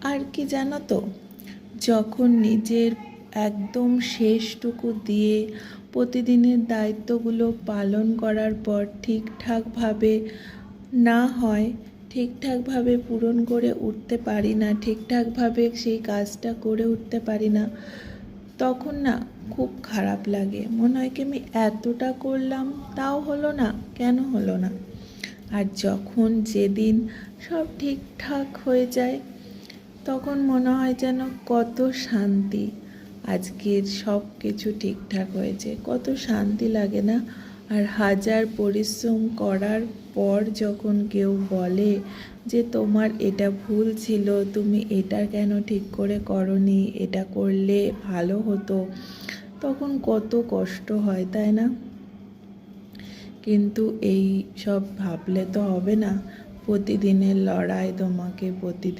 আর কি জানো তো, যখন নিজের একদম শেষটুকু দিয়ে প্রতিদিনের দায়িত্বগুলো পালন করার পর ঠিকঠাকভাবে না হয়, ঠিকঠাকভাবে পূরণ করে উঠতে পারি না, ঠিকঠাকভাবে সেই কাজটা করে উঠতে পারি না, তখন না খুব খারাপ লাগে। মনে হয় কি আমি এতটা করলাম তাও হলো না, কেন হলো না। আর যখন যেদিন সব ঠিকঠাক হয়ে যায় তখন মনে হয় যেন কত শান্তি, আজকের সব কিছু ঠিকঠাক হয়েছে, কত শান্তি লাগে না। আর হাজার পরিশ্রম করার পর যখন কেউ বলে যে তোমার এটা ভুল ছিল, তুমি এটা কেন ঠিক করে করনি, এটা করলে ভালো হতো, তখন কত কষ্ট হয়, তাই না? কিন্তু এই সব ভাবলে তো হবে না। প্রতিদিনের লড়াই তোমাকে প্রতিদিন